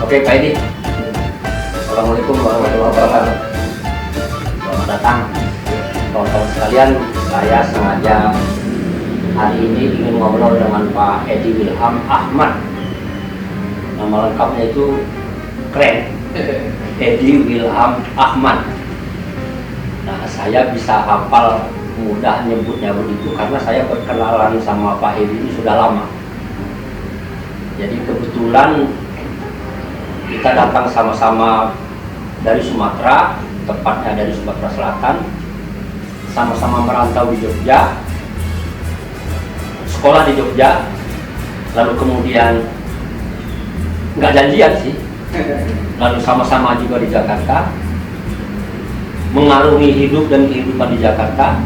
Oke, Pak Edi. Assalamualaikum warahmatullahi wabarakatuh. Selamat datang, kawan-kawan sekalian. Saya sengaja hari ini ingin ngobrol dengan Pak Edi Wilham Ahmad. Nama lengkapnya itu keren, Edi Wilham Ahmad. Nah, saya bisa hafal mudah nyebutnya begitu karena saya berkenalan sama Pak Edi ini sudah lama. Jadi kebetulan kita datang sama-sama dari Sumatera, tepatnya dari Sumatera Selatan, sama-sama merantau di Jogja, sekolah di Jogja, lalu kemudian nggak janjian sih, lalu sama-sama juga di Jakarta, mengarungi hidup dan kehidupan di Jakarta.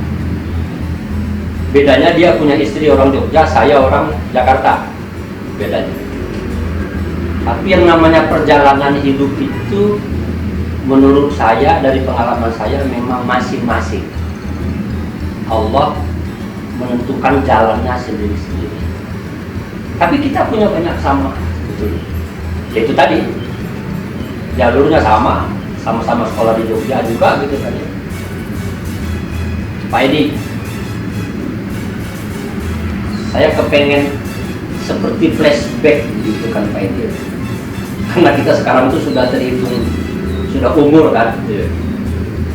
Bedanya dia punya istri orang Jogja, saya orang Jakarta, bedanya. Tapi yang namanya perjalanan hidup itu menurut saya, dari pengalaman saya, memang masing-masing Allah menentukan jalannya sendiri-sendiri. Tapi kita punya banyak sama sebetulnya. Yaitu tadi, jalurnya sama, sama-sama sekolah di Jogja juga gitu kan ya. Pak Edi, saya kepengen seperti flashback gitu kan Pak Edi. Karena kita sekarang itu sudah terhitung, sudah umur kan? Iya.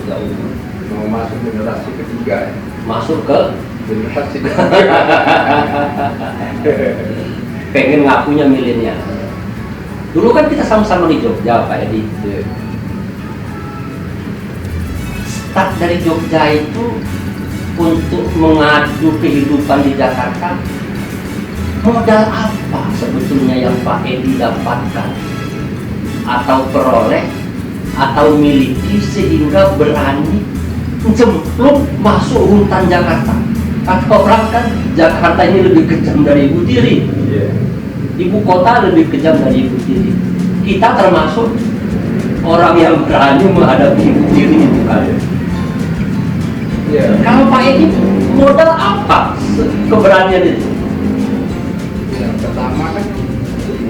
Sudah umur. Mau masuk generasi ketiga ya? Masuk ke Generasi ketiga. pengen ngakunya milenial. Dulu kan kita sama-sama di Jogja Pak Edi. Iya. Start dari Jogja itu untuk mengadu kehidupan di Jakarta, modal apa sebetulnya yang Pak Edi dapatkan atau peroleh atau miliki sehingga berani cemplung masuk hutan Jakarta? Kata orang kan Jakarta ini lebih kejam dari Ibu Tiri, Iya. ibu kota lebih kejam dari Ibu Tiri. Kita termasuk orang yang berani menghadapi Ibu Tiri itu kan. Iya. Kalau Pak Edi modal apa keberanian itu? Yang pertama kan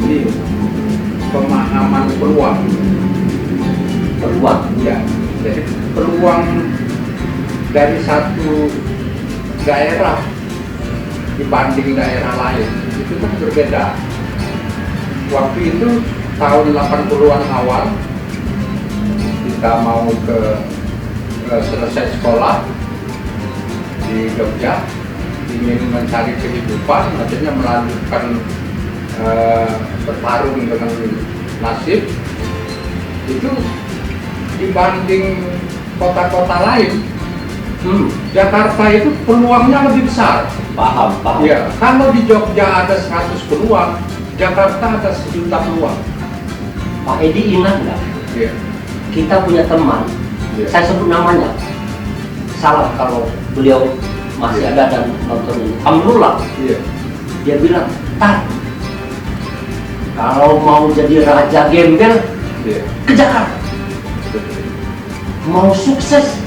ini pemahaman peluang. Peluang. Ya. Jadi peluang dari satu daerah dibanding daerah lain itu kan berbeda. Waktu itu tahun 80-an awal kita mau selesai sekolah di Jogja, ingin mencari kehidupan, akhirnya melanjutkan bertarung dengan nasib. Itu dibanding kota-kota lain, Jakarta itu peluangnya lebih besar. Paham. Ya, kalau di Jogja ada 100 peluang, Jakarta ada 1.000.000 peluang. Pak Edi ingat nggak? Ya. Kita punya teman, Ya. saya sebut namanya, salah kalau beliau masih ada dan nonton ini. Alhamdulillah, Iya. dia bilang, "Tar, kalau mau jadi raja gembel Iya. ke Jakarta, mau sukses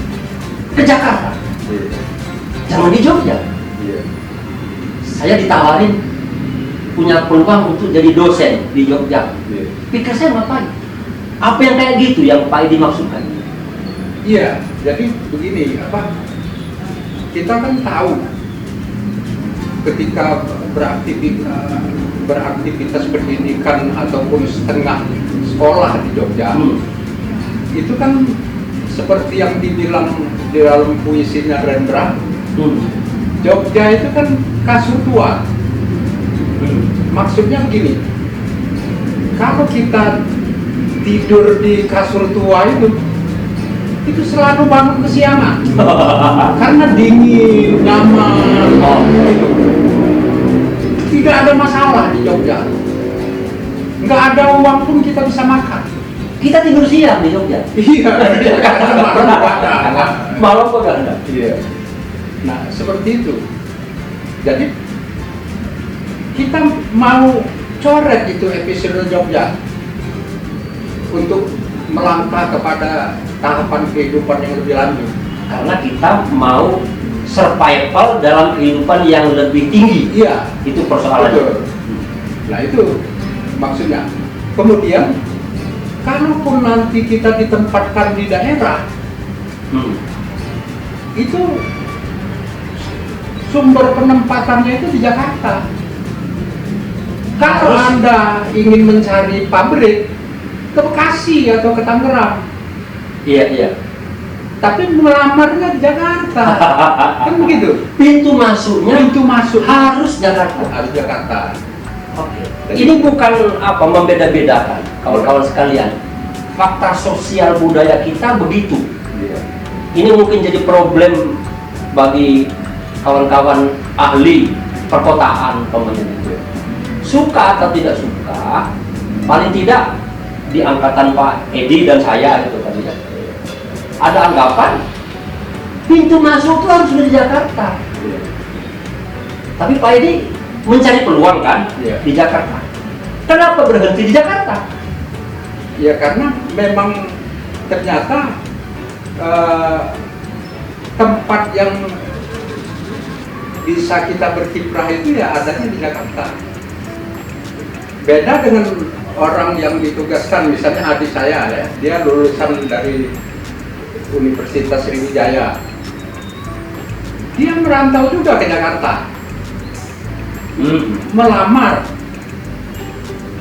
ke Jakarta, Iya. jangan di Jogja." Iya. Saya ditawarin punya peluang untuk jadi dosen di Jogja. Iya. Pikir saya ngapain? Apa yang kayak gitu yang Pak Edi maksudkan? Iya, jadi begini, kita kan tahu ketika beraktivitas pendidikan ataupun setengah sekolah di Jogja, itu kan seperti yang dibilang di dalam puisinya Rendra, Jogja itu kan kasur tua. Maksudnya begini, kalau kita tidur di kasur tua itu selalu bangun kesiangan karena dingin, nyaman. Tidak ada masalah di Jogja. Nggak ada uang pun kita bisa makan. Kita tidur siang di Jogja. Iya, ada. Malam kok nggak ada. Iya. Nah, seperti itu. Jadi kita mau coret itu episode Jogja untuk melangkah kepada tahapan kehidupan yang lebih lanjut. Karena kita mau survival dalam kehidupan yang lebih tinggi. Iya, Itu persoalannya. betul. Nah itu maksudnya. Kemudian kalaupun nanti kita ditempatkan di daerah, itu sumber penempatannya itu di Jakarta. Kalau Anda ingin mencari pabrik ke Bekasi atau ke Tangerang, Iya. tapi melamarnya di Jakarta, kan begitu. Pintu masuknya Harus Jakarta. Jakarta. Oke. Ini bukan apa membeda-bedakan, kawan-kawan sekalian. Fakta sosial budaya kita begitu. Ini mungkin jadi problem bagi kawan-kawan ahli perkotaan pemerintah. Suka atau tidak suka, paling tidak di angkatan Pak Edi dan saya gitu tadi ya. Ada anggapan pintu masuk itu harus di Jakarta. Tapi Pak Edi mencari peluang kan di Jakarta. Kenapa berhenti di Jakarta? Ya karena memang ternyata tempat yang bisa kita berkiprah itu ya adanya di Jakarta. Beda dengan orang yang ditugaskan, misalnya adik saya ya, dia lulusan dari Universitas Sriwijaya. Dia merantau juga ke Jakarta, melamar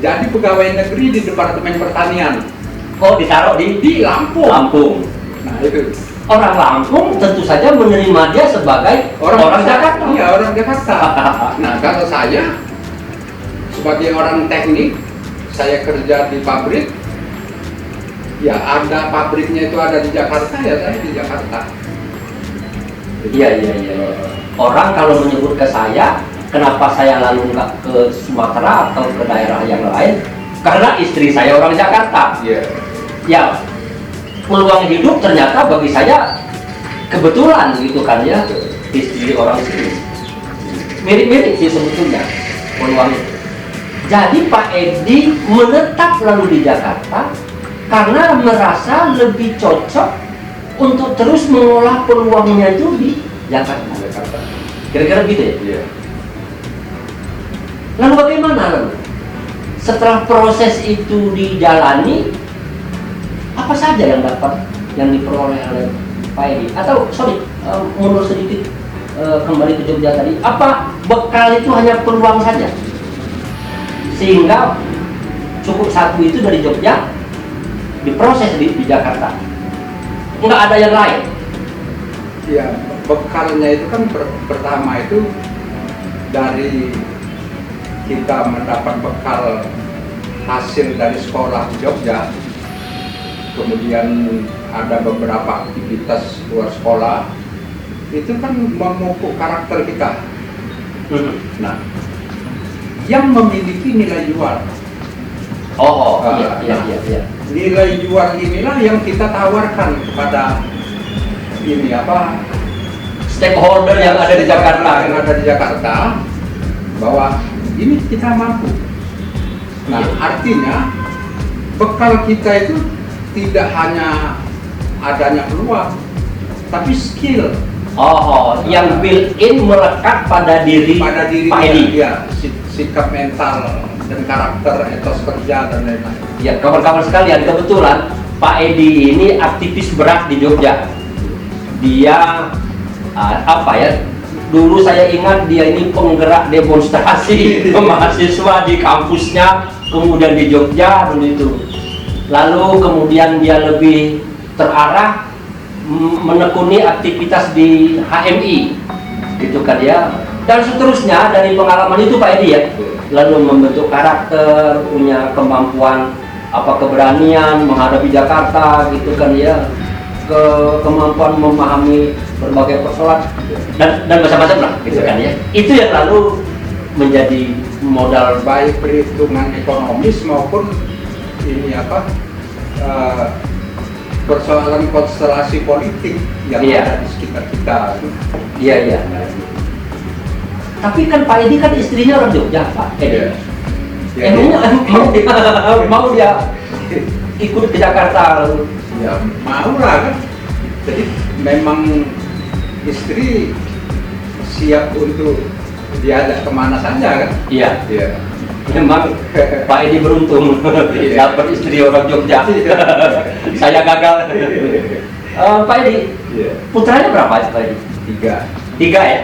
jadi pegawai negeri di Departemen Pertanian. Oh, ditaruh di Lampung. Nah itu orang Lampung tentu saja menerima dia sebagai orang Jakarta. Iya, orang Jakarta. Nah, kalau saya sebagai orang teknik, saya kerja di pabrik, ya ada pabriknya itu ada di Jakarta, ya saya di Jakarta. Iya. Orang kalau menyebut ke saya, kenapa saya lalu nggak ke Sumatera atau ke daerah yang lain? Karena istri saya orang Jakarta. Ya, peluang hidup ternyata bagi saya kebetulan gitu kan ya, istri orang sini. Mirip-mirip sih sebetulnya peluang itu. Jadi Pak Edi menetap lalu di Jakarta karena merasa lebih cocok untuk terus mengolah peluangnya itu di Jakarta. Kira-kira gitu ya? Lalu bagaimana lalu? Setelah proses itu dijalani, apa saja yang diperoleh oleh Pak Edi? Atau mundur sedikit kembali ke Jogja tadi. Apa bekal itu hanya peluang saja? Sehingga cukup satu itu dari Jogja diproses di Jakarta. Enggak ada yang lain. Ya, bekalnya itu kan pertama itu dari kita mendapat bekal hasil dari sekolah di Jogja. Kemudian ada beberapa aktivitas luar sekolah, itu kan memupuk karakter kita. Nah, yang memiliki nilai jual. Iya. Nilai jual inilah yang kita tawarkan kepada stakeholder yang ada di Jakarta, bahwa ini kita mampu. Nah, artinya bekal kita itu tidak hanya adanya peluang, tapi skill. Yang built-in melekat pada diri Pak Edi. Ya, sikap mental dan karakter, etos kerja dan lain-lain. Ya, kawan-kawan sekalian, kebetulan Pak Edi ini aktivis berat di Jogja. Dia dulu saya ingat dia ini penggerak demonstrasi mahasiswa di kampusnya, kemudian di Jogja begitu. Lalu kemudian dia lebih terarah menekuni aktivitas di HMI, gitu kan ya. Dan seterusnya dari pengalaman itu Pak Edi ya, lalu membentuk karakter, punya kemampuan keberanian menghadapi Jakarta, gitu kan ya, kemampuan memahami berbagai persoalan dan macam-macam lah, gitu kan ya. Itu yang lalu menjadi modal baik perhitungan ekonomis maupun persoalan konstelasi politik yang ada di sekitar kita. Iya. Tapi kan Pak Edi kan istrinya orang Jogja, Pak Edi. Mau dia ikut ke Jakarta? Ya mau lah kan. Jadi memang istri siap untuk diajak kemana saja kan? Iya. Memang Pak Edi beruntung dapat istri orang Jogja. Saya gagal. Pak Edi, putranya berapa Pak Edi? 3. 3 ya?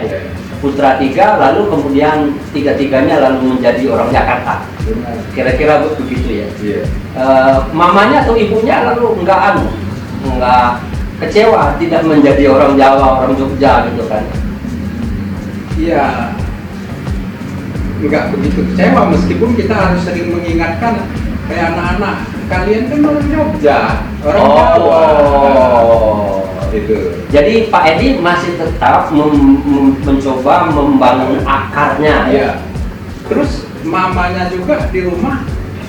Putra 3, lalu kemudian 3-tiganya lalu menjadi orang Jakarta. Benar. Kira-kira begitu ya? Iya. Mamanya atau ibunya lalu enggak kecewa tidak menjadi orang Jawa, orang Jogja gitu kan? Iya, nggak begitu kecewa meskipun kita harus sering mengingatkan kayak anak-anak, kalian kan orang Jogja, orang Jawa. Itu. Jadi Pak Edi masih tetap mencoba membangun akarnya. Iya. Terus mamanya juga di rumah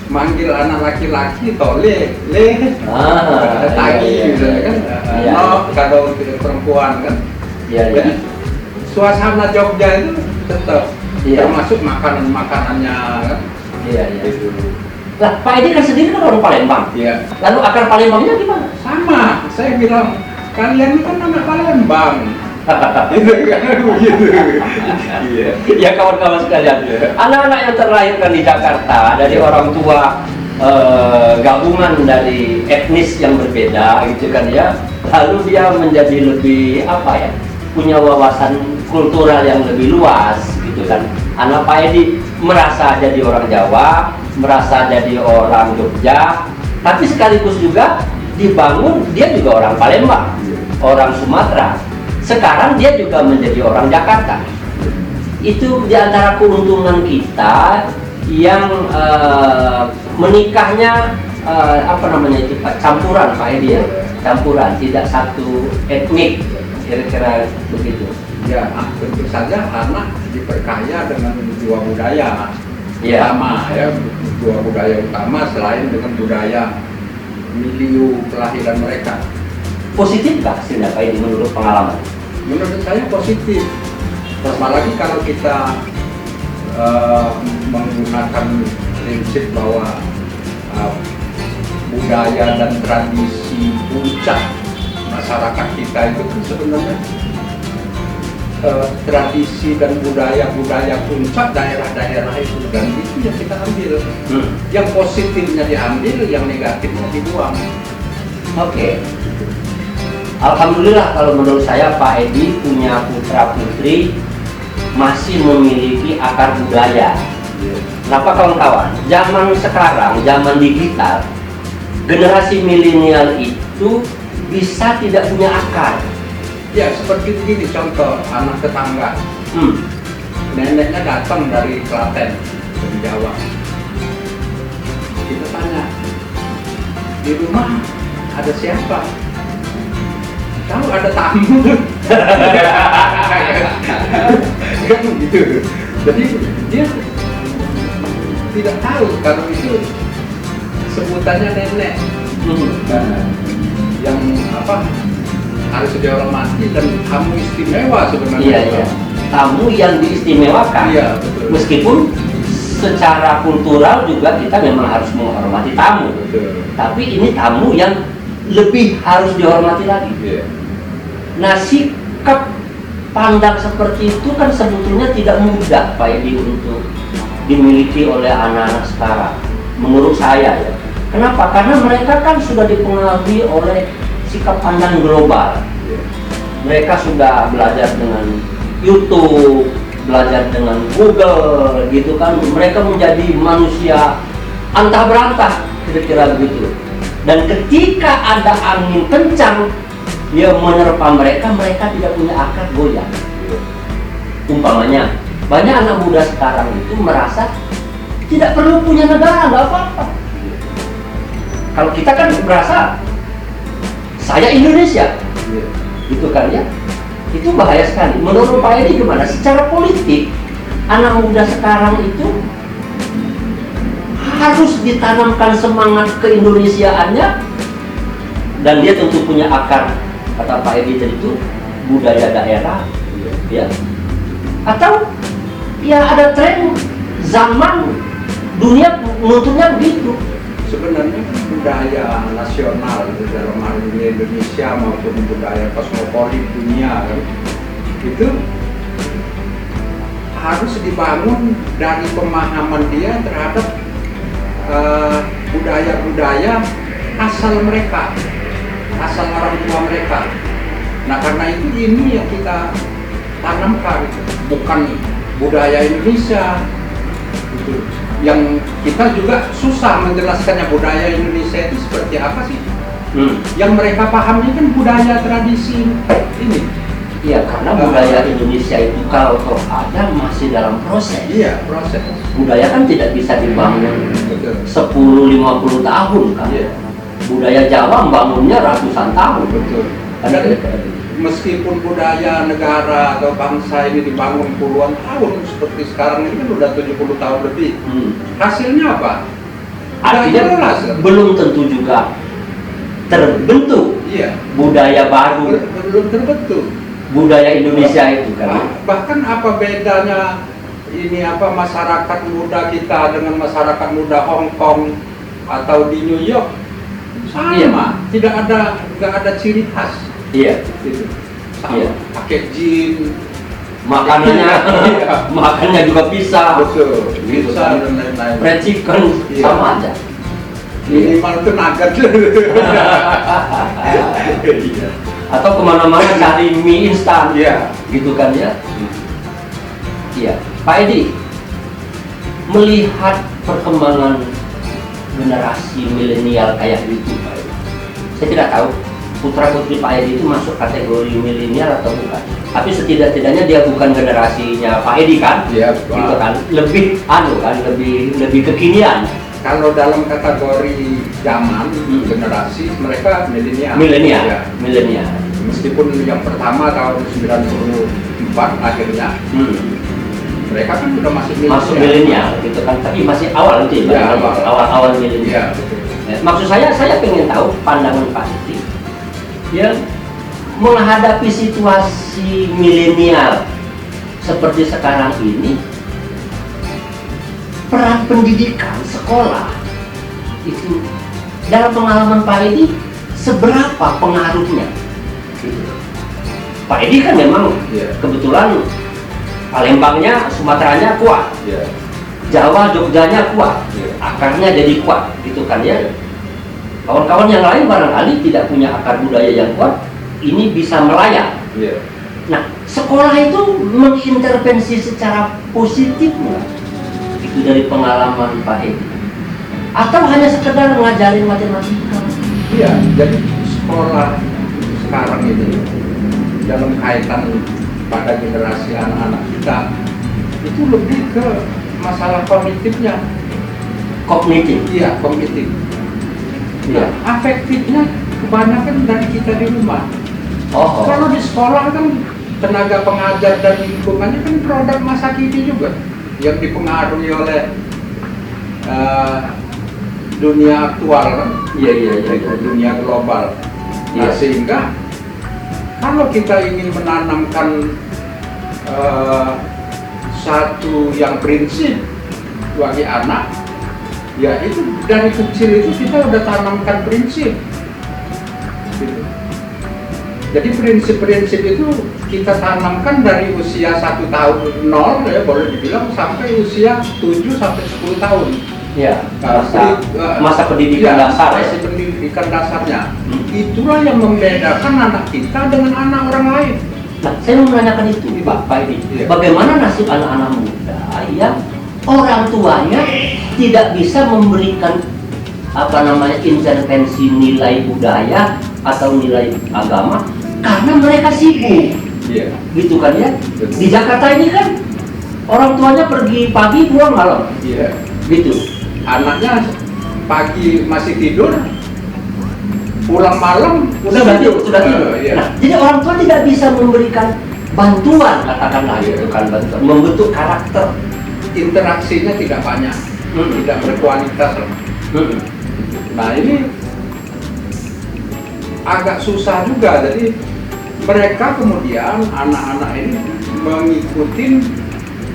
manggil anak laki-laki tole, tagi gitu kan, no kalau perempuan kan. Iya. Jadi suasana Jogja itu tetap termasuk makanannya kan. Iya. Gitu. Lah Pak Edi kan sendiri kan orang Palembang. Iya. Lalu akar Palembangnya gimana? Sama, saya bilang kalian ini kan anak Palembang. Gitu kan begitu. Iya. Ya kawan-kawan sekalian, anak-anak yang terlahirkan di Jakarta dari orang tua gabungan dari etnis yang berbeda gitu kan ya, lalu dia menjadi lebih punya wawasan kultural yang lebih luas gitu kan. Anak Pak Edi merasa jadi orang Jawa, merasa jadi orang Jogja, tapi sekaligus juga dibangun dia juga orang Palembang, orang Sumatera. Sekarang dia juga menjadi orang Jakarta. Itu diantara keuntungan kita yang menikahnya campuran Pak Edi ya, campuran, tidak satu etnik, kira-kira begitu. Ya, tentu saja anak diperkaya dengan 2 budaya utama ya, 2 budaya utama selain dengan budaya milieu kelahiran mereka. Positif nggak hasilnya Pak Edi menurut pengalaman? Menurut saya positif. Apalagi kalau kita menggunakan prinsip bahwa budaya dan tradisi puncak masyarakat kita itu kan sebenarnya tradisi dan budaya puncak daerah-daerah itu, dan itu yang kita ambil. Yang positifnya diambil, yang negatifnya dibuang. Oke. Alhamdulillah kalau menurut saya Pak Edi punya putra-putri masih memiliki akar budaya. Kenapa kawan-kawan? Zaman sekarang, zaman digital, generasi milenial itu bisa tidak punya akar. Ya seperti begini contoh, anak tetangga, neneknya datang dari Klaten, dari Jawa. Kita tanya, di rumah ada siapa? Tahu ada tamu. Kan gitu. Jadi dia tidak tahu kalau itu sebutannya nenek. Yang harus dihormati dan tamu istimewa sebenarnya. Iya. Tamu yang diistimewakan. Iya, betul. Meskipun secara kultural juga kita memang harus menghormati tamu. Betul. Tapi ini tamu yang lebih harus dihormati lagi. Iya. Nah, sikap pandang seperti itu kan sebetulnya tidak mudah Pak Edi untuk dimiliki oleh anak-anak sekarang. Menurut saya ya. Kenapa? Karena mereka kan sudah dipengaruhi oleh sikap pandang global. Mereka sudah belajar dengan YouTube, belajar dengan Google, gitu kan. Mereka menjadi manusia antah berantah, kira-kira begitu. Dan ketika ada angin kencang yang menerpa mereka, mereka tidak punya akar, goyang. Umpamanya, banyak anak muda sekarang itu merasa tidak perlu punya negara, nggak apa-apa. Kalau kita kan merasa saya Indonesia, gitu kan ya. Itu bahaya sekali. Menurut Pak Edi gimana? Secara politik, anak muda sekarang itu harus ditanamkan semangat keindonesiaannya, dan dia tentu punya akar, kata Pak Edi tadi itu budaya daerah, ya. Atau ya ada tren zaman dunia menuntutnya begitu. Sebenarnya budaya nasional dalam hal ini Indonesia maupun budaya kosmopolit dunia kan, itu harus dibangun dari pemahaman dia terhadap budaya-budaya asal mereka, asal orang tua mereka. Nah karena itu ini yang kita tanamkan, bukan budaya Indonesia gitu. Yang kita juga susah menjelaskannya budaya Indonesia itu seperti apa sih. Yang mereka pahami kan budaya tradisi ini. Iya, karena budaya Indonesia itu kalau toh ada masih dalam proses. Iya, proses. Budaya kan tidak bisa dibangun Betul. 10-50 tahun kan. Iya. Budaya Jawa membangunnya ratusan tahun. Betul. Ada Meskipun budaya negara atau bangsa ini dibangun puluhan tahun seperti sekarang ini kan udah 70 tahun lebih. Hasilnya apa? Artinya jelas. belum tentu juga terbentuk Iya. budaya baru, Belum terbentuk. budaya Indonesia itu kan. Bahkan apa bedanya ini apa masyarakat muda kita dengan masyarakat muda Hong Kong atau di New York sama, Iya. nggak ada ciri khas. Iya. Gitu. Sama. Iya. Pakai jeans, Makanannya, Iya. makannya juga bisa. betul, Gitu bisa kan. dan lain-lain. Fried chicken Iya. sama aja. Minimal itu nugget. Iya. Atau kemana-mana cari mie instan, Iya. gitu kan ya. Iya, Pak Edi, melihat perkembangan generasi milenial kayak gitu, Pak Edi, saya tidak tahu putra putri Pak Edi itu masuk kategori milenial atau bukan. Tapi setidak-tidaknya dia bukan generasinya Pak Edi kan, Iya, gitu kan, lebih lebih kekinian. Kalau dalam kategori zaman generasi mereka milenial. Milenial, Ya. milenial. Meskipun yang pertama tahun 94 akhirnya mereka kan udah Masuk milenial, gitu kan. Tapi masih awal itu Ya, ya, awal milenial. Iya, betul. Maksud saya pengen tahu pandangan Pak Edi yang menghadapi situasi milenial seperti sekarang ini, peran pendidikan sekolah itu dalam pengalaman Pak Edi seberapa pengaruhnya? Gitu. Pak Edi kan memang Iya. kebetulan Palembangnya, Sumateranya kuat, Iya. Jawa, Jogjanya kuat, Iya. akarnya jadi kuat, gitu kan ya. Kawan-kawan yang lain barangkali tidak punya akar budaya yang kuat, ini bisa melayang. Iya. Nah, sekolah itu mengintervensi secara positif nggak? Itu dari pengalaman Pak Edi. Atau hanya sekedar ngajarin matematika? Iya, jadi sekolah sekarang ini dalam kaitan pada generasi anak-anak kita itu lebih ke masalah kognitifnya. Kognitif. Iya, kognitif. Iya. Afektifnya kebanyakan dari kita di rumah. Oh. Kalau di sekolah kan tenaga pengajar dan lingkungannya kan produk masa kini juga yang dipengaruhi oleh dunia aktual kan, Iya. dunia global. Nah, Iya. sehingga kalau kita ingin menanamkan satu yang prinsip bagi anak, ya itu dari kecil itu kita udah tanamkan prinsip. Gitu. Jadi prinsip-prinsip itu kita tanamkan dari usia 1 tahun 0 ya boleh dibilang sampai usia 7 sampai 10 tahun. Ya, Nah, masa pendidikan iya, dasar ya. masa pendidikan dasarnya. Itulah yang membedakan anak kita dengan anak orang lain. Nah, saya mau menanyakan itu, Pak Edi. Iya. Bagaimana nasib anak-anak muda yang orang tuanya tidak bisa memberikan intervensi nilai budaya atau nilai agama karena mereka sibuk, Iya. gitu kan ya? Betul. Di Jakarta ini kan orang tuanya pergi pagi pulang malam, Iya. gitu. Anaknya pagi masih tidur, pulang malam Sudah tidur. Iya. Nah, jadi orang tua tidak bisa memberikan bantuan, katakanlah Iya. gitu kan, bantuan membentuk karakter. Interaksinya tidak banyak, tidak berkualitas. Nah ini agak susah juga, jadi mereka kemudian anak-anak ini mengikuti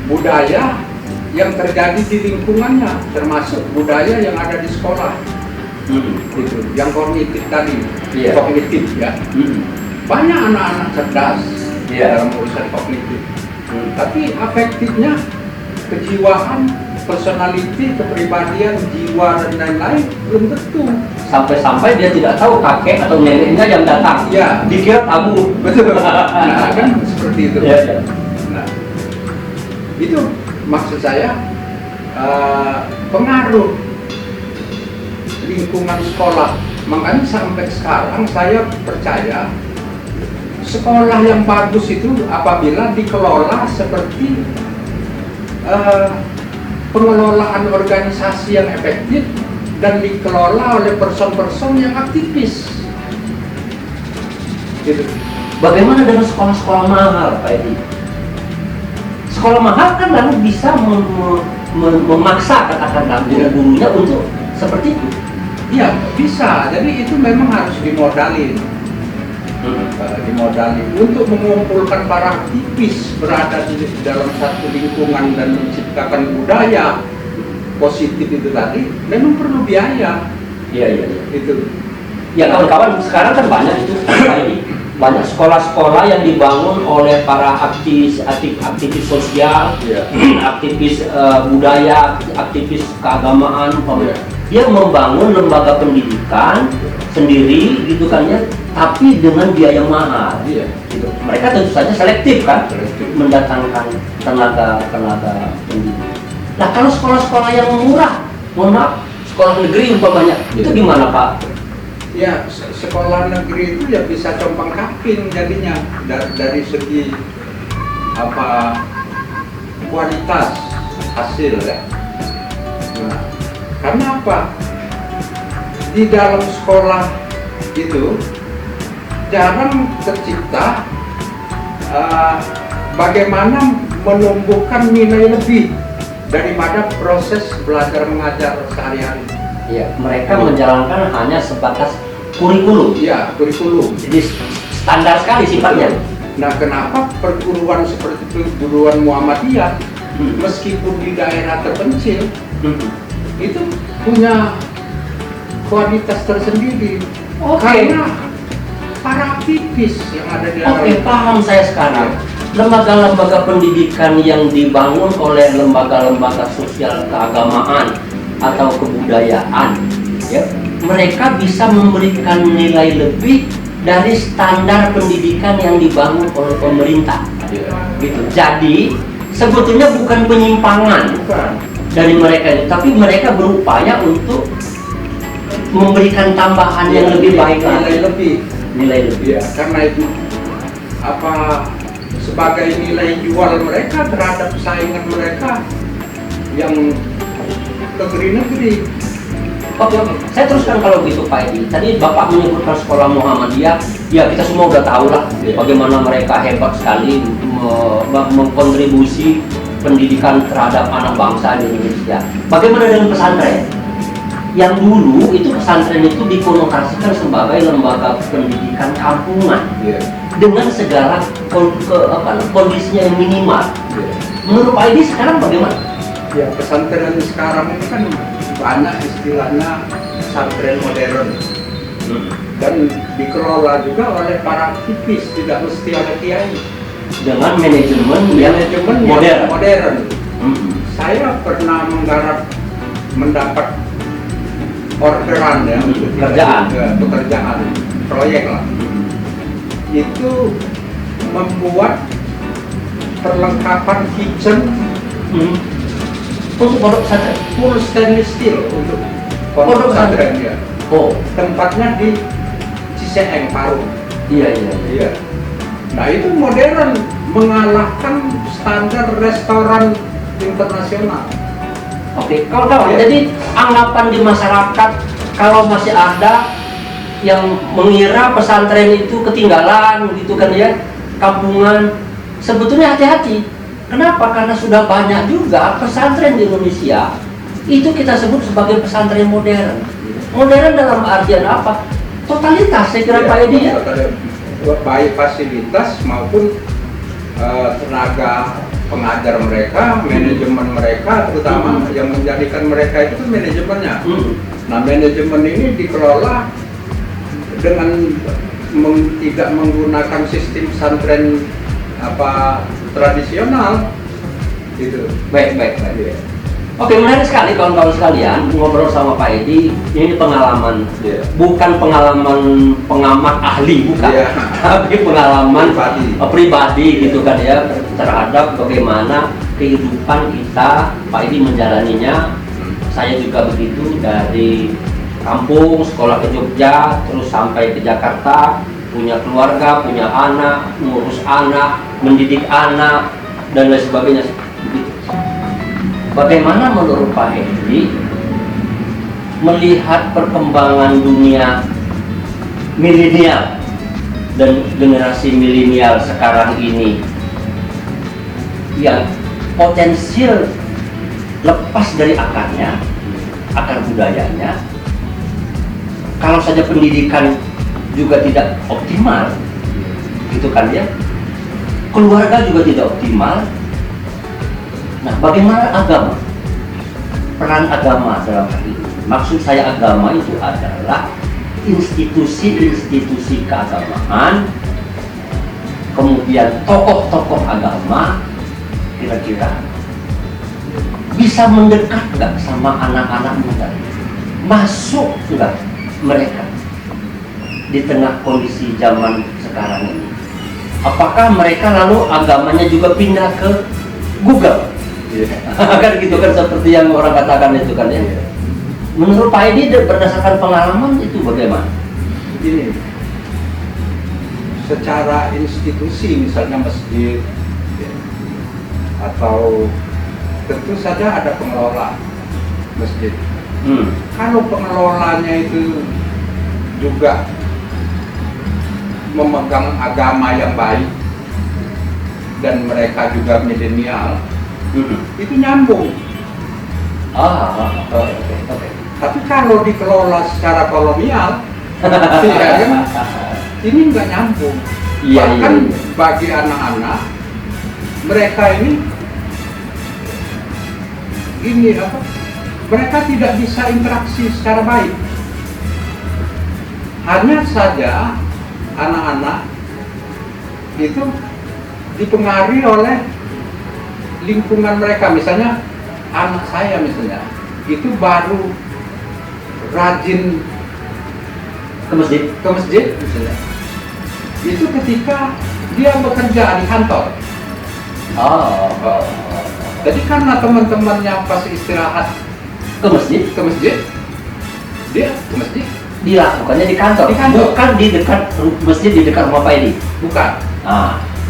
budaya yang terjadi di lingkungannya, termasuk budaya yang ada di sekolah, gitu. Yang kognitif tadi, Iya. kognitif ya. Banyak anak-anak cerdas Iya. dalam urusan kognitif, Tapi afektifnya, kejiwaan, personality, kepribadian, jiwa dan lain-lain belum tentu. Sampai-sampai dia tidak tahu kakek atau neneknya yang datang. Ya, Dikira tamu. betul. Nah, kan seperti itu. Ya, ya. Nah, itu maksud saya pengaruh lingkungan sekolah. Makanya sampai sekarang saya percaya sekolah yang bagus itu apabila dikelola seperti pengelolaan organisasi yang efektif dan dikelola oleh person-person yang aktivis. Gitu. Bagaimana dengan sekolah-sekolah mahal, Pak Edi? Sekolah mahal kan lalu bisa memaksa katakanlah guru-gurunya untuk seperti itu. Iya, bisa. Jadi itu memang harus dimodalin. Dimodalin untuk mengumpulkan para aktivis berada di dalam satu lingkungan dan menciptakan budaya positif itu tadi memang perlu biaya. Iya, iya, iya. Itu. Ya kawan-kawan, sekarang kan banyak itu, Pak Edi. Banyak sekolah-sekolah yang dibangun oleh para aktivis sosial, aktivis budaya, aktivis keagamaan, dia membangun lembaga pendidikan sendiri, gitu kan ya, tapi dengan biaya mahal. Iya. Gitu. Mereka tentu saja selektif kan, mendatangkan tenaga pendidik. Nah kalau sekolah-sekolah yang murah, mohon maaf, sekolah negeri umpamanya, itu gimana Pak? Ya, sekolah negeri itu ya bisa compang kaping jadinya dari segi apa kualitas hasil ya. Nah, karena apa? Di dalam sekolah itu jarang tercipta bagaimana menumbuhkan nilai lebih daripada proses belajar mengajar sehari-hari. Ya, mereka menjalankan hanya sebatas kurikulum. Iya, kurikulum. Jadi standar sekali sifatnya. Nah, kenapa perguruan seperti perguruan Muhammadiyah, meskipun di daerah terpencil, itu punya kualitas tersendiri? Karena para aktivis yang ada di dalam. Oke, paham saya sekarang. Lembaga-lembaga pendidikan yang dibangun oleh lembaga-lembaga sosial keagamaan atau kebudayaan, ya, mereka bisa memberikan nilai lebih dari standar pendidikan yang dibangun oleh pemerintah. Gitu. Jadi sebetulnya bukan penyimpangan dari mereka itu, tapi mereka berupaya untuk memberikan tambahan yang lebih baik lagi. Nilai lebih. Ya, karena itu apa sebagai nilai jual mereka terhadap saingan mereka yang negeri-negeri. Oke, saya teruskan kalau begitu Pak Edi. Tadi Bapak menyebutkan sekolah Muhammadiyah, ya kita semua udah tahu lah bagaimana mereka hebat sekali mengkontribusi pendidikan terhadap anak bangsa di Indonesia. Bagaimana dengan pesantren? Yang dulu itu pesantren itu dikonotasikan sebagai lembaga pendidikan kampungan dengan segala kondisinya yang minimal. Menurut Pak Edi sekarang bagaimana? Ya, pesantren sekarang ini kan banyak istilahnya pesantren modern dan dikelola juga oleh para aktivis, tidak mesti oleh kiai, dengan manajemen yang modern. Saya pernah mendapat orderan ya untuk pekerjaan proyek lah. Itu membuat perlengkapan kitchen untuk pondok pesantren, full stainless steel untuk pondok pesantren ya. Oh, tempatnya di Ciseeng, Parung. Iya. Nah itu modern, mengalahkan standar restoran internasional. Oke, kawan-kawan, jadi anggapan di masyarakat kalau masih ada yang mengira pesantren itu ketinggalan gitu kan ya, kampungan, sebetulnya hati-hati. Kenapa? Karena sudah banyak juga pesantren di Indonesia itu kita sebut sebagai pesantren modern. Modern dalam artian apa? Totalitas, saya kira Pak Edi ya. Baik fasilitas maupun tenaga pengajar mereka, manajemen mereka, terutama yang menjadikan mereka itu manajemennya. Nah, manajemen ini dikelola dengan tidak menggunakan sistem pesantren tradisional gitu. Baik. Oke, menarik sekali kawan-kawan sekalian ngobrol sama Pak Edi. Ini pengalaman, bukan pengalaman pengamat ahli, bukan, tapi pengalaman pribadi gitu kan ya, terhadap bagaimana kehidupan kita, Pak Edi menjalaninya. Saya juga begitu, dari kampung, sekolah ke Jogja, terus sampai ke Jakarta, punya keluarga, punya anak, ngurus anak, mendidik anak, dan lain sebagainya. Bagaimana menurut Pak Edi melihat perkembangan dunia milenial dan generasi milenial sekarang ini yang potensial lepas dari akarnya, akar budayanya, kalau saja pendidikan juga tidak optimal, gitu kan ya, keluarga juga tidak optimal. Nah, bagaimana agama? Peran agama dalam hal ini. Maksud saya agama itu adalah institusi-institusi keagamaan, kemudian tokoh-tokoh agama, kira-kira bisa mendekat nggak sama anak-anak muda? Masuk nggak mereka di tengah kondisi zaman sekarang ini? Apakah mereka lalu agamanya juga pindah ke Google? Kan gitu kan, seperti yang orang katakan itu kan ya. Menurut Pak Edi berdasarkan pengalaman itu bagaimana? Ini secara institusi misalnya masjid atau tentu saja ada pengelola masjid. Kalau pengelolanya itu juga memegang agama yang baik dan mereka juga milenial, itu nyambung. Oke. Tapi kalau dikelola secara kolonial, ya kan, ini nggak nyambung. Bahkan bagi anak-anak, mereka ini apa? Mereka tidak bisa interaksi secara baik. Hanya saja anak-anak itu dipengaruhi oleh lingkungan mereka. Misalnya anak saya misalnya itu baru rajin ke masjid misalnya, itu ketika dia bekerja di kantor. Jadi karena teman-temannya pas istirahat ke masjid, dia ke masjid. Dilakukannya di kantor. Bukan di dekat masjid, di dekat rumah Pak Edi. Bukan.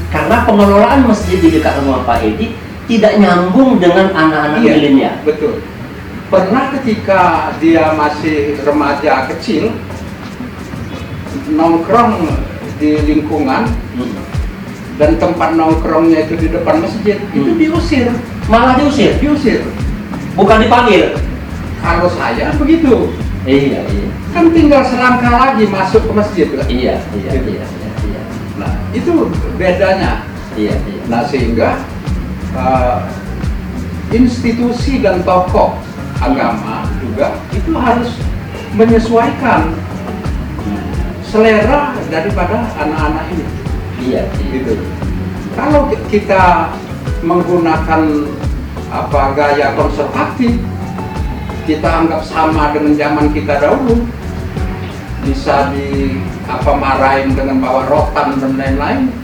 Karena pengelolaan masjid di dekat rumah Pak Edi tidak nyambung dengan anak-anak milenial. Betul. Pernah ketika dia masih remaja kecil, nongkrong di lingkungan, dan tempat nongkrongnya itu di depan masjid, itu diusir. Malah diusir? Diusir. Bukan dipanggil? Kalau saya begitu. Iya. Kan tinggal selangkah lagi masuk ke masjid. Iya. Nah, itu bedanya. Iya. Nah, sehingga institusi dan tokoh agama juga itu harus menyesuaikan selera daripada anak-anak ini. Iya. Gitu. Kalau kita menggunakan gaya konservatif, kita anggap sama dengan zaman kita dahulu, bisa marahin dengan bawa rotan dan lain-lain.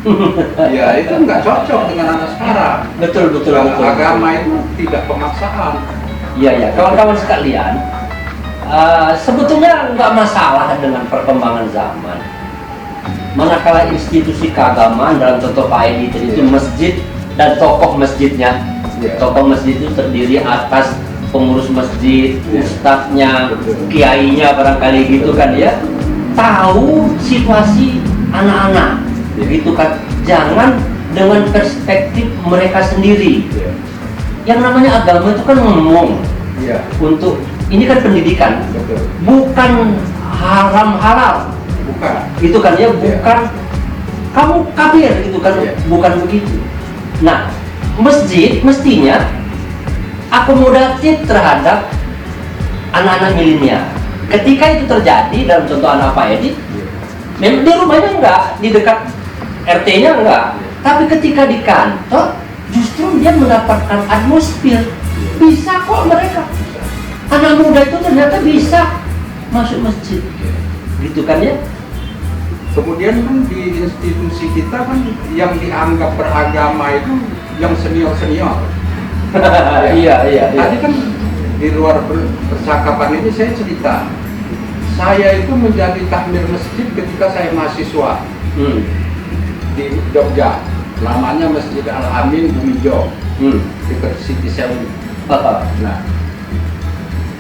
Ya itu nggak cocok dengan anak sekarang. Betul. Agama itu tidak pemaksaan. Iya. Kawan-kawan sekalian, sebetulnya nggak masalah dengan perkembangan zaman. Manakala institusi keagamaan dalam contoh Pak Edi itu masjid dan tokoh masjidnya. Tokoh masjid itu terdiri atas pengurus masjid, ustadznya, kiainya barangkali gitu kan ya. Tahu situasi anak-anak, gitu kan. Jangan dengan perspektif mereka sendiri. Yang namanya agama itu kan ngomong. Untuk ini kan pendidikan, bukan haram halal. Bukan. Itu kan ya, bukan kamu kafir gitu kan, bukan begitu. Nah, masjid mestinya akomodatif terhadap anak-anak milenial. Ketika itu terjadi dalam contoh anak Pak Edi, memang di rumahnya enggak, di dekat RT-nya enggak, Tapi ketika di kantor, justru dia mendapatkan atmosfer. Bisa kok mereka. Anak muda itu ternyata bisa masuk masjid. Gitu kan ya? Kemudian kan di institusi kita kan yang dianggap beragama itu yang senior-senior. Iya. Tadi kan di luar percakapan ini saya cerita, saya itu menjadi takmir masjid ketika saya mahasiswa di Jogja, namanya Masjid Al-Amin Bumijo, dekat City Sewu. Nah,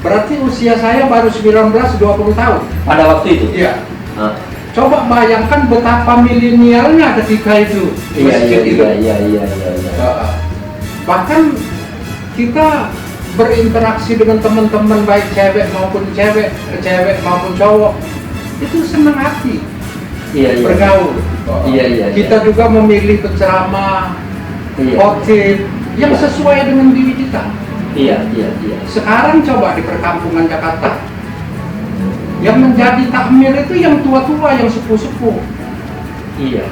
berarti usia saya baru 19-20 tahun pada waktu itu. Iya. Coba bayangkan betapa milenialnya ketika itu masjid itu. Iya. Bahkan kita berinteraksi dengan teman-teman baik cewek maupun cowok itu senang hati. Iya. Bergaul. Iya. Kita juga memilih penceramah, khotib yang sesuai dengan diri kita. Iya. Sekarang coba di perkampungan Jakarta, yang menjadi takmir itu yang tua-tua, yang sepuh-sepuh. Iya.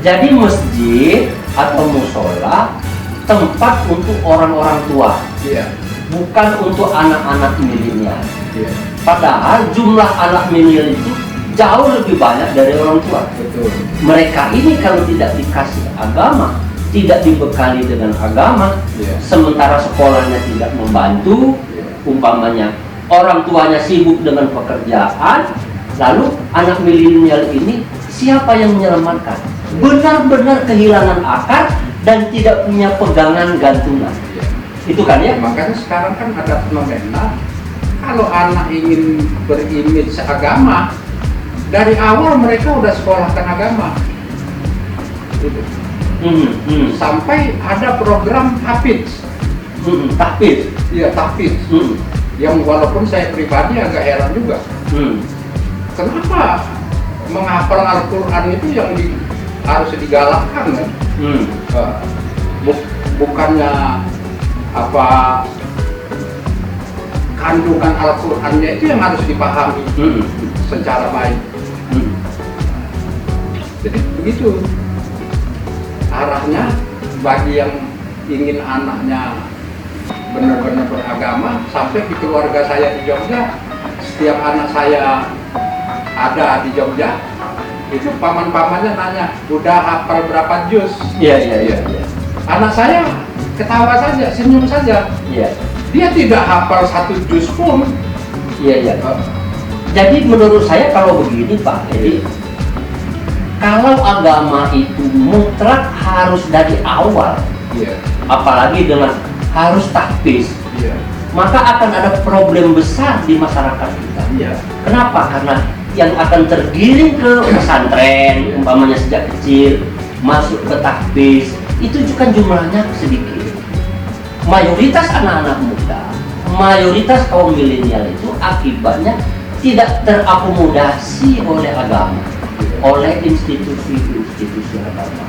Jadi masjid atau musola tempat untuk orang-orang tua, bukan untuk anak-anak milenial. Padahal jumlah anak milenial itu jauh lebih banyak dari orang tua. Betul. Mereka ini kalau tidak dikasih agama, tidak dibekali dengan agama, sementara sekolahnya tidak membantu, umpamanya orang tuanya sibuk dengan pekerjaan, lalu anak milenial ini siapa yang menyelamatkan? Benar-benar kehilangan akar dan tidak punya pegangan gantungan. Itu kan ya? Makanya sekarang kan ada fenomena, kalau anak ingin berimage agama, dari awal mereka udah sekolahkan agama. Gitu. Sampai ada program Hafiz. Tahfiz. Iya, Tahfiz. Yang walaupun saya pribadi agak heran juga. Kenapa menghafal Al-Quran itu yang harus digalakkan kan? Bukannya apa kandungan Al-Qurannya itu yang harus dipahami secara baik. Jadi begitu arahnya bagi yang ingin anaknya benar-benar beragama. Sampai di keluarga saya di Jogja, setiap anak saya ada di Jogja, itu paman-pamannya nanya, udah hafal berapa juz? Iya. Anak saya ketawa saja, senyum saja. Iya. Dia tidak hafal 1 juz pun. Iya. Jadi menurut saya kalau begini Pak, jadi kalau agama itu mutlak harus dari awal, apalagi dengan harus tahfiz, maka akan ada problem besar di masyarakat kita. Kenapa? Karena yang akan tergiring ke pesantren, umpamanya sejak kecil, masuk ke tahfiz, itu juga jumlahnya sedikit. Mayoritas anak-anak muda, mayoritas kaum milenial itu akibatnya tidak terakomodasi oleh agama, oleh institusi-institusi agama.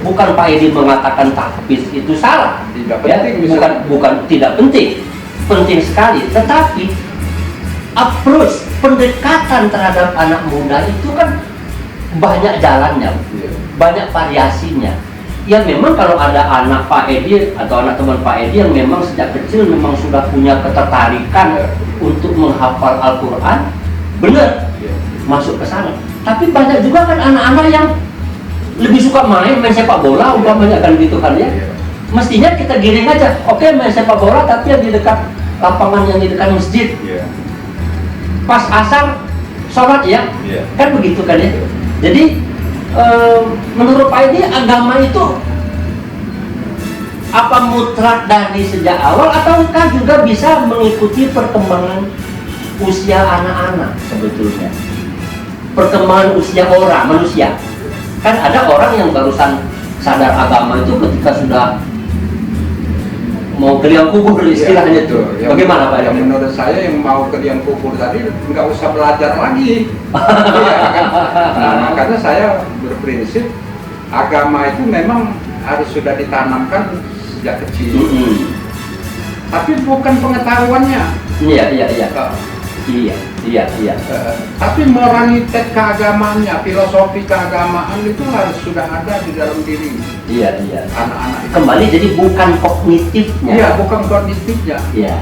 Bukan Pak Edi mengatakan tahfiz itu salah, tidak penting, bukan tidak penting, penting sekali. Tetapi approach pendekatan terhadap anak muda itu kan banyak jalannya, banyak variasinya. Ya memang kalau ada anak Pak Edi atau anak teman Pak Edi yang memang sejak kecil memang sudah punya ketertarikan untuk menghafal Al-Quran, benar masuk ke sana. Tapi banyak juga kan anak-anak yang lebih suka main sepak bola, umpamanya kan gitu kan ya. Mestinya kita giring aja, oke, main sepak bola tapi yang di dekat lapangan yang di dekat masjid. Pas asar sholat ya, kan begitu kan ya. Jadi menurut Pak Edi agama itu apa mutlak dari sejak awal ataukah juga bisa mengikuti perkembangan usia anak-anak sebetulnya, perkembangan usia orang manusia. Kan ada orang yang barusan sadar agama itu ketika sudah mau ke liang kubur istilahnya itu. Bagaimana Pak? Yang menurut saya yang mau ke liang kubur tadi nggak usah belajar lagi. Kan? Nah, makanya saya berprinsip agama itu memang harus sudah ditanamkan sejak kecil. Tapi bukan pengetahuannya. Iya. Iya, iya, iya. Tapi moralitas keagamaannya, filosofi keagamaan itu harus sudah ada di dalam diri Iya, iya. anak-anak itu. Kembali jadi bukan kognitifnya. Iya, bukan kognitifnya. Iya.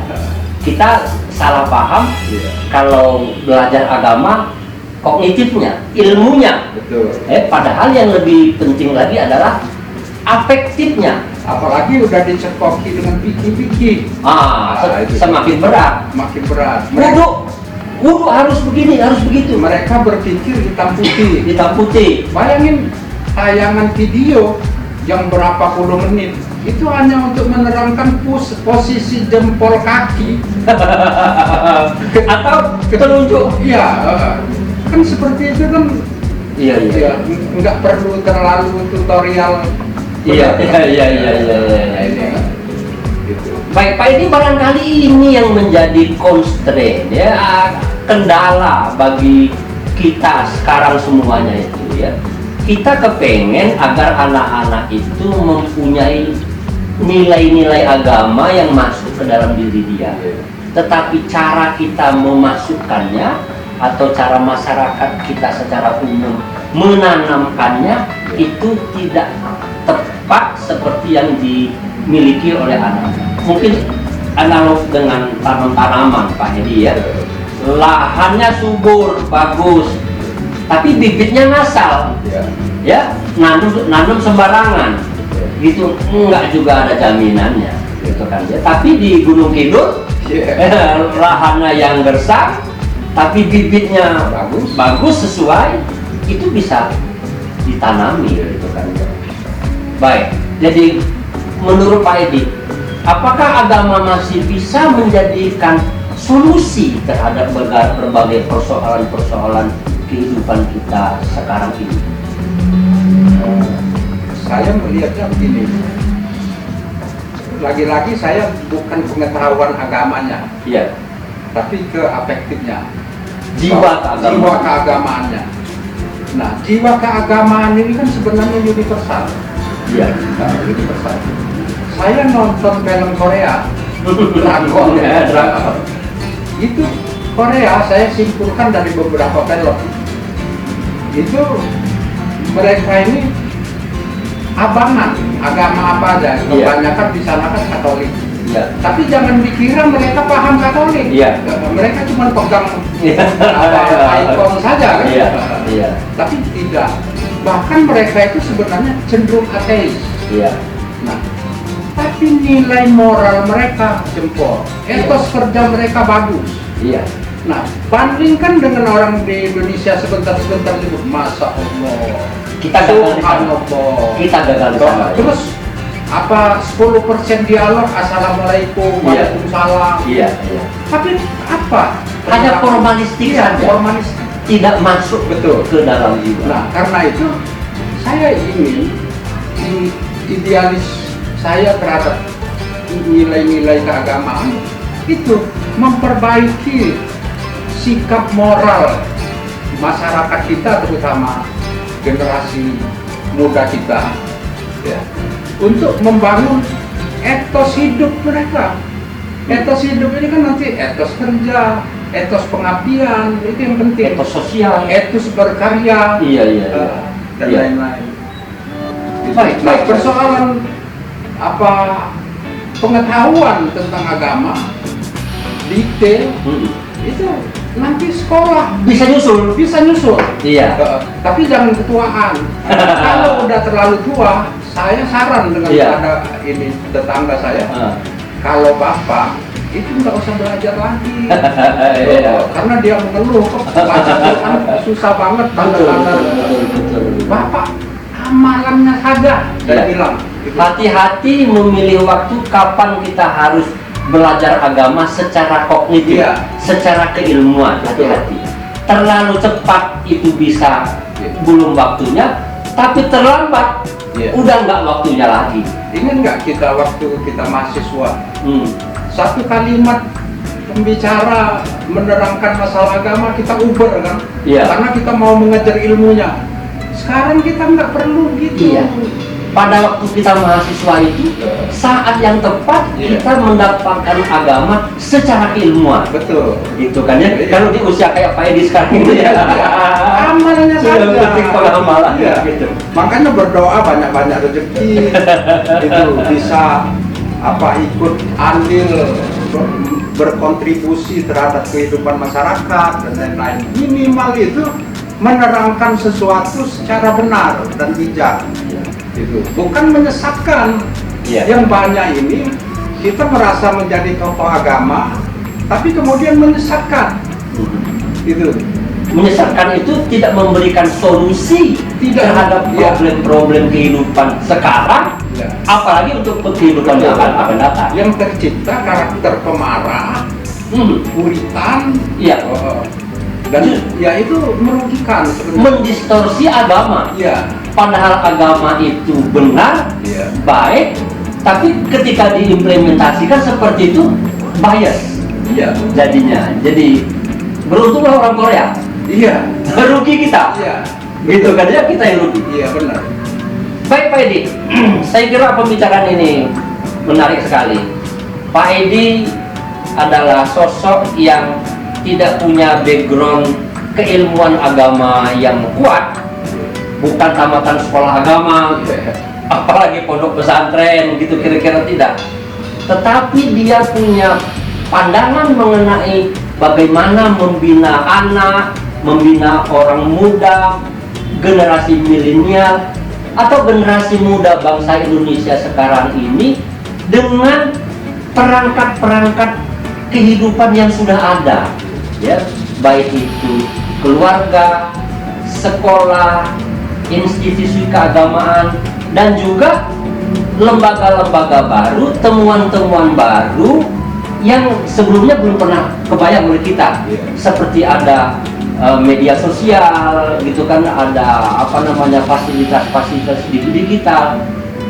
Kita salah paham Iya. kalau belajar agama kognitifnya, ilmunya. Betul. Padahal yang lebih penting lagi adalah afektifnya. Apalagi udah dicekoki dengan pikir-pikir. Semakin semakin berat. makin berat. Wudu harus begini, harus begitu. Mereka berpikir hitam putih. Hitam putih. Bayangin tayangan video yang berapa puluh menit itu hanya untuk menerangkan posisi jempol kaki Atau telunjuk. Iya, kan seperti itu kan. Iya, iya. Ya, nggak perlu terlalu tutorial. Iya. Gitu. Baik, Pak, ini barangkali ini yang menjadi constraint ya, kendala bagi kita sekarang semuanya itu ya. Kita kepengen agar anak-anak itu mempunyai nilai-nilai agama yang masuk ke dalam diri dia. Tetapi cara kita memasukkannya atau cara masyarakat kita secara umum menanamkannya itu tidak tepat seperti yang dimiliki oleh anak. Mungkin analog dengan tanam-tanaman, Pak Hedi ya. Lahannya subur, bagus, tapi bibitnya ngasal, ya, nanam sembarangan, gitu, enggak juga ada jaminannya, gitu kan ya. Tapi di Gunung Kidul, lahannya yang gersang, tapi bibitnya bagus sesuai, itu bisa ditanami, gitu kan ya. Baik, jadi menurut Pak Edi, apakah agama masih bisa menjadikan solusi terhadap berbagai persoalan-persoalan kehidupan kita sekarang ini? Saya melihatnya begini, lagi-lagi saya bukan pengetahuan agamanya, Iya. tapi ke afektifnya, Jiwa keagamaannya. Nah, jiwa keagamaan ini kan sebenarnya universal. Iya. Universal. Saya nonton film Korea, drakor. Itu Korea saya simpulkan dari beberapa film. Itu mereka ini abangan agama apa aja, kebanyakan di sana kan Katolik. Iya. Tapi jangan dikira mereka paham Katolik. Iya. Mereka cuma pegang Iya. ikon saja kan. Iya. Tapi tidak. Bahkan mereka itu sebenarnya cenderung ateis. Iya. Nah, tapi nilai moral mereka jempol, etos kerja mereka bagus. Iya. Nah, bandingkan dengan orang di Indonesia sebentar-sebentar itu, masa Allah, Kita gagal di sana. Subhanallah. Kita gagal di sana. Terus apa 10% dialog assalamualaikum, Iya. waalaikumsalam. Iya. Tapi apa? Hanya formalistik Iya, saja. formalistik. Tidak masuk Betul. ke dalam jiwa. Nah, karena itu saya ingin idealis saya terhadap nilai-nilai keagamaan itu memperbaiki sikap moral masyarakat kita, terutama generasi muda kita, ya, untuk membangun etos hidup mereka. Etos hidup ini kan nanti etos kerja, etos pengabdian, itu yang penting. Etos sosial. Etos berkarya. Iya. Dan Iya. lain-lain. Baik. Persoalan apa pengetahuan tentang agama detail itu nanti sekolah Bisa nyusul. bisa nyusul. Iya. Tapi jangan ketuaan. Kalau udah terlalu tua, saya saran dengan Iya. ada ini tetangga saya, kalau bapak itu nggak usah belajar lagi. Iya. Karena dia mengeluh, kok baca Quran susah banget tanda-tanda. Betul. Bapak amalannya saja, saya Iya. bilang. Hati-hati memilih waktu kapan kita harus belajar agama secara kognitif, Iya. secara keilmuan. Betul. Hati-hati. Terlalu cepat itu bisa Iya. belum waktunya, tapi terlambat Iya. udah nggak waktunya lagi. Ingat nggak kita waktu kita mahasiswa, satu kalimat pembicara menerangkan masalah agama kita uber kan? Iya. Karena kita mau mengejar ilmunya. Sekarang kita nggak perlu gitu. Iya. pada waktu kita mahasiswa itu saat yang tepat kita mendapatkan agama secara ilmuwan. Betul. Itu kan ya. Kalau di usia kayak Pak Edi sekarang ini ya. Amalnya Sudah saja. penting pengamalan Iya. gitu. Makanya berdoa banyak-banyak rezeki. Itu bisa ikut andil berkontribusi terhadap kehidupan masyarakat dan lain-lain. Minimal itu menerangkan sesuatu secara benar dan bijak. Itu bukan menyesatkan. Yang banyak ini kita merasa menjadi tokoh agama, tapi kemudian menyesatkan. Itu Menyesatkan itu tidak memberikan solusi terhadap problem-problem kehidupan sekarang, apalagi untuk kehidupan yang akan datang. Yang tercipta karakter pemarah, uritan, dan ya itu merugikan sebenarnya. Mendistorsi agama. Padahal agama itu benar, baik, tapi ketika diimplementasikan seperti itu bias. Jadinya, jadi beruntunglah orang Korea. Rugi kita. Gitu kan ya, kita yang rugi. Benar. Baik Pak Edi, saya kira pembicaraan ini menarik sekali. Pak Edi adalah sosok yang tidak punya background keilmuan agama yang kuat, bukan tamatan sekolah agama, apalagi pondok pesantren gitu kira-kira tidak. Tetapi dia punya pandangan mengenai bagaimana membina anak, membina orang muda, generasi milenial atau generasi muda bangsa Indonesia sekarang ini dengan perangkat-perangkat kehidupan yang sudah ada, ya, baik itu keluarga, sekolah, institusi keagamaan, dan juga lembaga-lembaga baru, temuan-temuan baru yang sebelumnya belum pernah kebayang oleh kita, seperti ada media sosial gitu kan, ada fasilitas-fasilitas digital.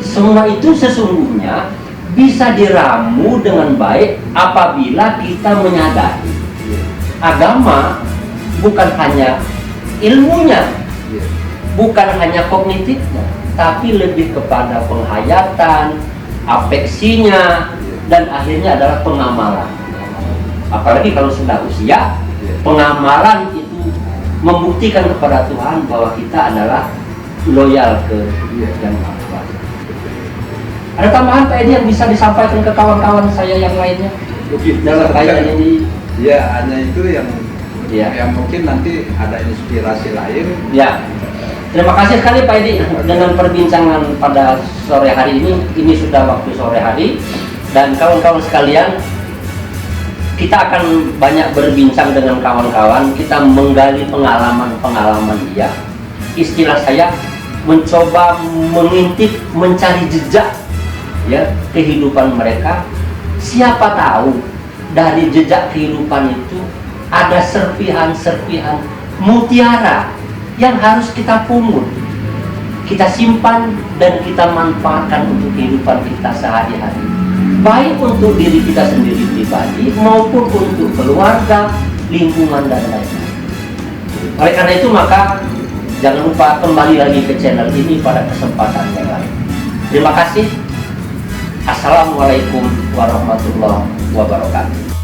Semua itu sesungguhnya bisa diramu dengan baik apabila kita menyadari agama bukan hanya ilmunya, bukan hanya kognitifnya, tapi lebih kepada penghayatan, afeksinya, dan akhirnya adalah pengamalan. Apalagi kalau sudah usia, pengamalan itu membuktikan kepada Tuhan bahwa kita adalah loyal ke Yang Maha Kuasa. Ada tambahan Pak Edi yang bisa disampaikan ke kawan-kawan saya yang lainnya dalam kaitan ini? Hanya itu yang mungkin nanti ada inspirasi lain. Terima kasih sekali Pak Edi dengan perbincangan pada sore hari ini. Ini sudah waktu sore hari, dan kawan-kawan sekalian, kita akan banyak berbincang dengan kawan-kawan, kita menggali pengalaman-pengalaman dia. Istilah saya mencoba mengintip, mencari jejak ya kehidupan mereka. Siapa tahu dari jejak kehidupan itu ada serpihan-serpihan mutiara yang harus kita pungut, kita simpan, dan kita manfaatkan untuk kehidupan kita sehari-hari, baik untuk diri kita sendiri pribadi maupun untuk keluarga, lingkungan, dan lain-lain. Oleh karena itu maka jangan lupa kembali lagi ke channel ini pada kesempatan yang lain. Terima kasih. Assalamualaikum warahmatullahi wabarakatuh.